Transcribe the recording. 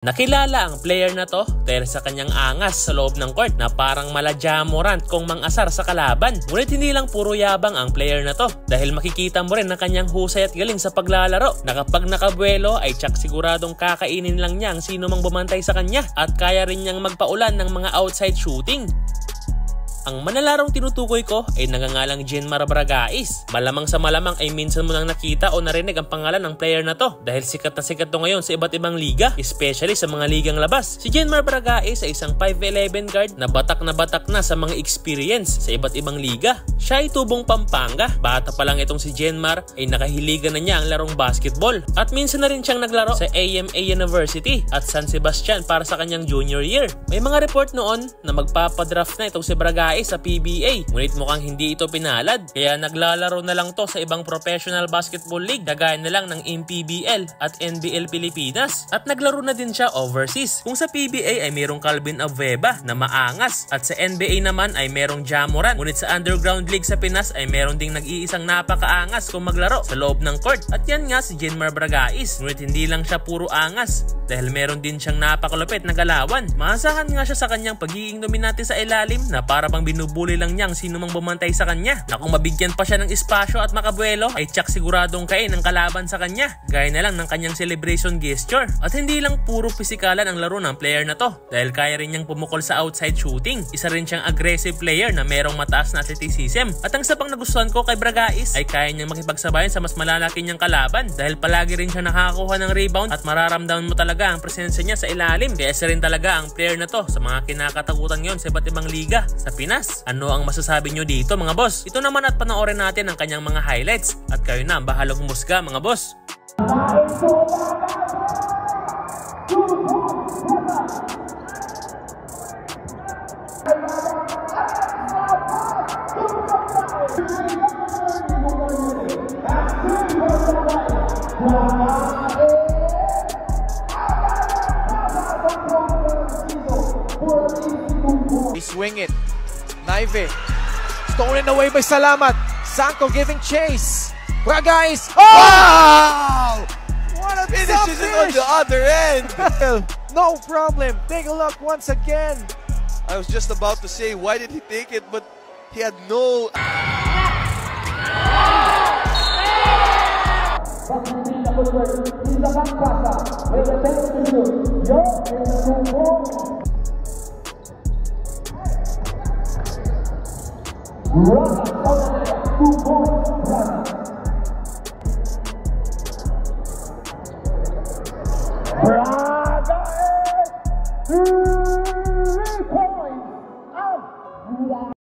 Nakilala ang player na to dahil sa kanyang angas sa loob ng court na parang mala-jamorant kung mang-asar sa kalaban. Ngunit hindi lang puro yabang ang player na to dahil makikita mo rin na kanyang husay at galing sa paglalaro na kapag nakabuelo ay tsak siguradong kakainin lang niya ang sino mang bumantay sa kanya at kaya rin niyang magpaulan ng mga outside shooting. Ang manalarong tinutukoy ko ay nagangalang Jenmar Bragais. Malamang sa malamang ay minsan mo nang nakita o narinig ang pangalan ng player na to dahil sikat na sikat to ngayon sa iba't ibang liga, especially sa mga ligang labas. Si Jenmar Bragais ay isang 5'11 guard na batak na sa mga experience sa iba't ibang liga. Siya ay tubong Pampanga. Bata pa lang itong si Jenmar ay nakahiligan na niya ang larong basketball at minsan na rin siyang naglaro sa AMA University at San Sebastian para sa kanyang junior year. May mga report noon na magpapadraft na itong si Bragais sa PBA, ngunit mukhang hindi ito pinalad kaya naglalaro na lang to sa ibang professional basketball league kagaya na lang ng MPBL at NBL Pilipinas at naglaro na din siya overseas. Kung sa PBA ay mayroong Calvin Abueva na maangas at sa NBA naman ay mayroong Jamorant, ngunit sa underground league sa Pinas ay mayroong ding nag-iisang napakaangas kung maglaro sa loob ng court at yan nga si Jenmar Bragais. Ngunit hindi lang siya puro angas dahil meron din siyang napakalupit na galawan. Maasahan nga siya sa kanyang pagiging dominante sa ilalim na para bang binubuli lang niyang sino mang bumantay sa kanya na kung mabigyan pa siya ng espasyo at makabuelo ay tsak siguradong kain ang kalaban sa kanya gaya na lang ng kanyang celebration gesture. At hindi lang puro pisikalan ang laro ng player na to dahil kaya rin niyang pumukol sa outside shooting. Isa rin siyang aggressive player na merong mataas na athleticism at ang isa pang nagustuhan ko kay Bragais ay kaya niyang makipagsabayan sa mas malalaki niyang kalaban dahil palagi rin siya nakakakuha ng rebound at mararamdaman mo talaga ang presensya niya sa ilalim. Kaya isa rin talaga ang player na to sa mga kinakatakutan ngayon sa iba't ibang liga sa Pinas. Ano ang masasabi nyo dito mga boss? Ito naman at panoorin natin ang kanyang mga highlights at kayo na ang bahalang humusga mga boss. Swing it. Naive. Stolen away by Salamat. Sanko giving chase. Bragais. Oh! What a finishes it on the other end. No problem. Take a look once again. I was just about to say, why did he take it? But he had no... Bragais!